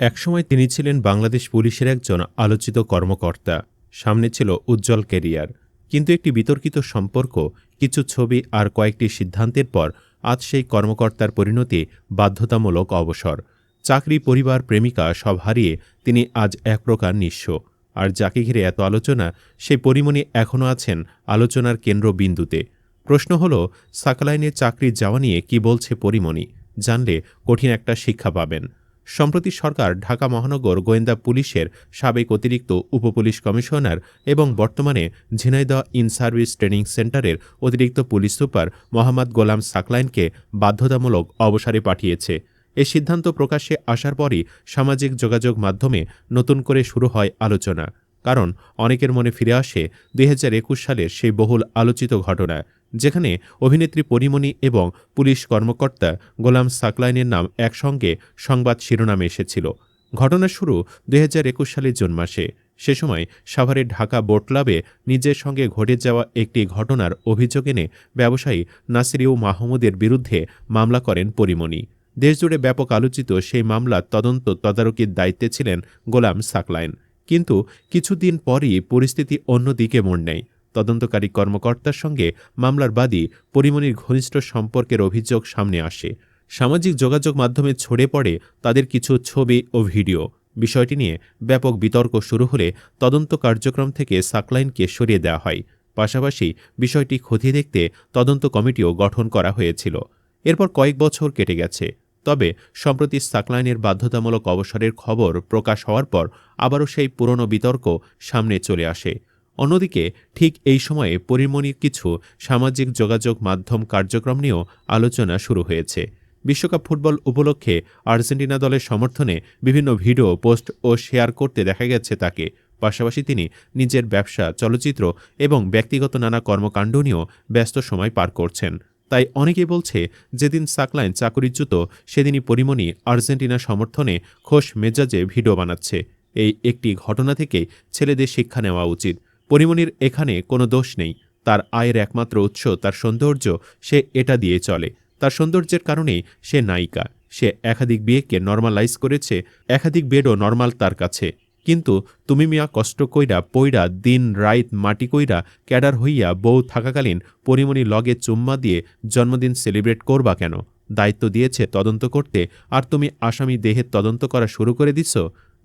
একসময় তিনি ছিলেন বাংলাদেশ পুলিশের একজন আলোচিত কর্মকর্তা। সামনে ছিল উজ্জ্বল ক্যারিয়ার। কিন্তু একটি বিতর্কিত সম্পর্ক, কিছু ছবি আর কয়েকটি সিদ্ধান্তের পর আজ সেই কর্মকর্তার পরিণতি বাধ্যতামূলক অবসর। চাকরি, পরিবার, প্রেমিকা সব হারিয়ে তিনি আজ এক প্রকার নিঃস্ব। আর যাকে ঘিরে এত আলোচনা, সেই পরিমণি এখনও আছেন আলোচনার কেন্দ্রবিন্দুতে। প্রশ্ন হল, সাকলাইনে চাকরি যাওয়া নিয়ে কি বলছে পরিমণি? জানলে কঠিন একটা শিক্ষা পাবেন। সম্প্রতি সরকার ঢাকা মহানগর গোয়েন্দা পুলিশের সাবেক অতিরিক্ত উপপুলিশ কমিশনার এবং বর্তমানে ঝিনাইদহ ইন সার্ভিস ট্রেনিং সেন্টারের অতিরিক্ত পুলিশ সুপার মোহাম্মদ গোলাম সাকলাইনকে বাধ্যতামূলক অবসরে পাঠিয়েছে। এ সিদ্ধান্ত প্রকাশ্যে আসার পরই সামাজিক যোগাযোগ মাধ্যমে নতুন করে শুরু হয় আলোচনা। কারণ অনেকের মনে ফিরে আসে ২০২১ সালের সেই বহুল আলোচিত ঘটনা, যেখানে অভিনেত্রী পরিমণি এবং পুলিশ কর্মকর্তা গোলাম সাকলাইনের নাম একসঙ্গে সংবাদ শিরোনামে এসেছিল। ঘটনার শুরু ২০২১ সালের জুন মাসে। সে সময় সাভারের ঢাকা বোট ক্লাবে নিজের সঙ্গে ঘটে যাওয়া একটি ঘটনার অভিযোগ এনে ব্যবসায়ী নাসিরিউ মাহমুদের বিরুদ্ধে মামলা করেন পরিমণি। দেশজুড়ে ব্যাপক আলোচিত সেই মামলার তদন্ত তদারকির দায়িত্বে ছিলেন গোলাম সাকলাইন। কিন্তু কিছুদিন পরই পরিস্থিতি অন্যদিকে মোড় নেয়। তদন্তকারী কর্মকর্তার সঙ্গে মামলার বাদী পরিমণির ঘনিষ্ঠ সম্পর্কের অভিযোগ সামনে আসে। সামাজিক যোগাযোগ মাধ্যমে ছড়ে পড়ে তাদের কিছু ছবি ও ভিডিও। বিষয়টি নিয়ে ব্যাপক বিতর্ক শুরু হলে তদন্ত কার্যক্রম থেকে সাকলাইনকে সরিয়ে দেওয়া হয়। পাশাপাশি বিষয়টি খতিয়ে দেখতে তদন্ত কমিটিও গঠন করা হয়েছিল। এরপর কয়েক বছর কেটে গেছে। তবে সম্প্রতি সাকলাইনের বাধ্যতামূলক অবসরের খবর প্রকাশ হওয়ার পর আবারও সেই পুরনো বিতর্ক সামনে চলে আসে। অন্যদিকে ঠিক এই সময়ে পরিমণির কিছু সামাজিক যোগাযোগ মাধ্যম কার্যক্রম নিয়েও আলোচনা শুরু হয়েছে। বিশ্বকাপ ফুটবল উপলক্ষে আর্জেন্টিনা দলের সমর্থনে বিভিন্ন ভিডিও পোস্ট ও শেয়ার করতে দেখা গেছে তাকে। পাশাপাশি তিনি নিজের ব্যবসা, চলচ্চিত্র এবং ব্যক্তিগত নানা কর্মকাণ্ড নিয়েও ব্যস্ত সময় পার করছেন। তাই অনেকেই বলছে, যেদিন সাকলাইন চাকরিচ্যুত সেদিনই পরিমণি আর্জেন্টিনা সমর্থনে খোশ মেজাজে ভিডিও বানাচ্ছে। এই একটি ঘটনা থেকেই ছেলেদের শিক্ষা নেওয়া উচিত। পরিমণির এখানে কোনো দোষ নেই। তার আয়ের একমাত্র উৎস তার সৌন্দর্য, সে এটা দিয়ে চলে। তার সৌন্দর্যের কারণেই সে নায়িকা। সে একাধিক বিয়েকে নর্মালাইজ করেছে, একাধিক বেডও নর্মাল তার কাছে। কিন্তু তুমি মিয়া কষ্ট কইরা পইরা দিন রাইত মাটি কইরা ক্যাডার হইয়া বউ থাকাকালীন পরিমণি লগে চুম্মা দিয়ে জন্মদিন সেলিব্রেট করবা কেন? দায়িত্ব দিয়েছে তদন্ত করতে, আর তুমি আসামি দেহের তদন্ত করা শুরু করে দিচ্ছ।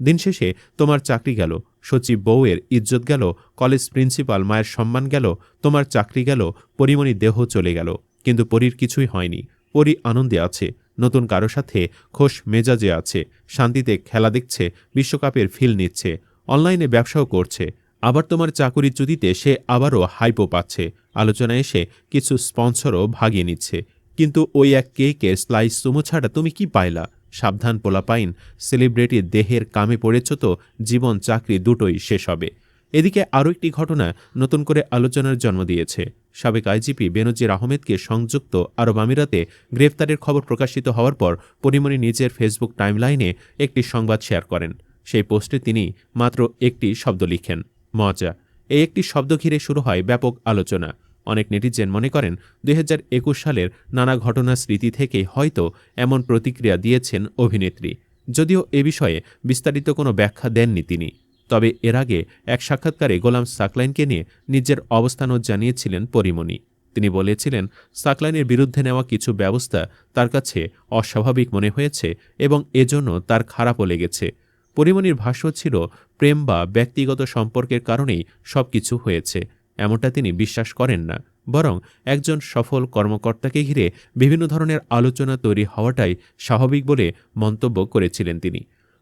দিন শেষে তোমার চাকরি গেল, সচিব বউয়ের ইজ্জত গেল, কলেজ প্রিন্সিপাল মায়ের সম্মান গেল, তোমার চাকরি গেল, পরিমণি দেহ চলে গেল। কিন্তু পরীর কিছুই হয়নি। পরী আনন্দে আছে, নতুন কারো সাথে খোশ মেজাজে আছে, শান্তিতে খেলা দেখছে, বিশ্বকাপের ফিল নিচ্ছে, অনলাইনে ব্যবসাও করছে। আবার তোমার চাকুরিচ্যুতিতে সে আবারও হাইপো পাচ্ছে। আলোচনায় এসে কিছু স্পন্সরও ভাগিয়ে নিচ্ছে। কিন্তু ওই এক কেকের স্লাইস চুমু ছাড়া তুমি কি পাইলা? সাবধান পোলাপাইন, সেলিব্রিটির দেহের কামে পড়েছ তো জীবন চাকরি দুটোই শেষ হবে। এদিকে আরও একটি ঘটনা নতুন করে আলোচনার জন্ম দিয়েছে। সাবেক আইজিপি বেনজির আহমেদকে সংযুক্ত আরব আমিরাতে গ্রেফতারের খবর প্রকাশিত হওয়ার পর পরিমণি নিজের ফেসবুক টাইমলাইনে একটি সংবাদ শেয়ার করেন। সেই পোস্টে তিনি মাত্র একটি শব্দ লিখেন, মজা। এই একটি শব্দ ঘিরে শুরু হয় ব্যাপক আলোচনা। অনেক নেটিজেন মনে করেন ২০২১ সালের নানা ঘটনার স্মৃতি থেকেই হয়তো এমন প্রতিক্রিয়া দিয়েছেন অভিনেত্রী। যদিও এ বিষয়ে বিস্তারিত কোনো ব্যাখ্যা দেননি তিনি। তবে এর আগে এক সাক্ষাৎকারে গোলাম সাকলাইনকে নিয়ে নিজের অবস্থানও জানিয়েছিলেন পরিমণি। তিনি বলেছিলেন, সাকলাইনের বিরুদ্ধে নেওয়া কিছু ব্যবস্থা তার কাছে অস্বাভাবিক মনে হয়েছে এবং এজন্য তার খারাপও লেগেছে। পরিমণির ভাষ্য ছিল, প্রেম বা ব্যক্তিগত সম্পর্কের কারণেই সবকিছু হয়েছে, এমনটা তিনি বিশ্বাস করেন না। বরং একজন সফল কর্মকর্তাকে ঘিরে বিভিন্ন ধরনের আলোচনা তৈরি হওয়াটাই স্বাভাবিক বলে মন্তব্য করেছিলেন তিনি।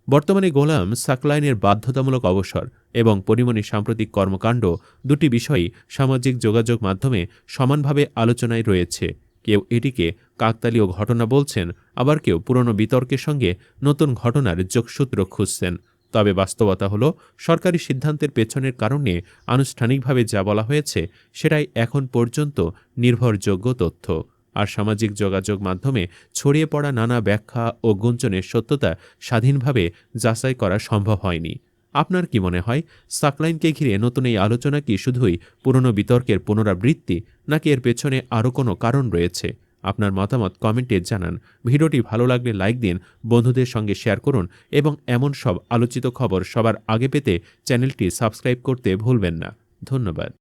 বর্তমানে গোলাম সাকলাইনের বাধ্যতামূলক অবসর এবং পরিমণির সাম্প্রতিক কর্মকাণ্ড, দুটি বিষয়ই সামাজিক যোগাযোগ মাধ্যমে সমানভাবে আলোচনায় রয়েছে। কেউ এটিকে কাকতালীয় ঘটনা বলছেন, আবার কেউ পুরনো বিতর্কের সঙ্গে নতুন ঘটনার যোগসূত্র খুঁজছেন। তবে বাস্তবতা হল, সরকারি সিদ্ধান্তের পেছনের কারণে আনুষ্ঠানিকভাবে যা বলা হয়েছে সেটাই এখন পর্যন্ত নির্ভরযোগ্য তথ্য। আর সামাজিক যোগাযোগ মাধ্যমে ছড়িয়ে পড়া নানা ব্যাখ্যা ও গুঞ্জনের সত্যতা স্বাধীনভাবে যাচাই করা সম্ভব হয়নি। আপনার কি মনে হয়, সাকলাইনকে ঘিরে নতুন এই আলোচনা কি শুধুই পুরনো বিতর্কের পুনরাবৃত্তি, নাকি এর পেছনে আরও কোনো কারণ রয়েছে? আপনার মতামত কমেন্টে জানান। ভিডিওটি ভালো লাগলে লাইক দিন, বন্ধুদের সঙ্গে শেয়ার করুন এবং এমন সব আলোচিত খবর সবার আগে পেতে চ্যানেলটি সাবস্ক্রাইব করতে ভুলবেন না। ধন্যবাদ।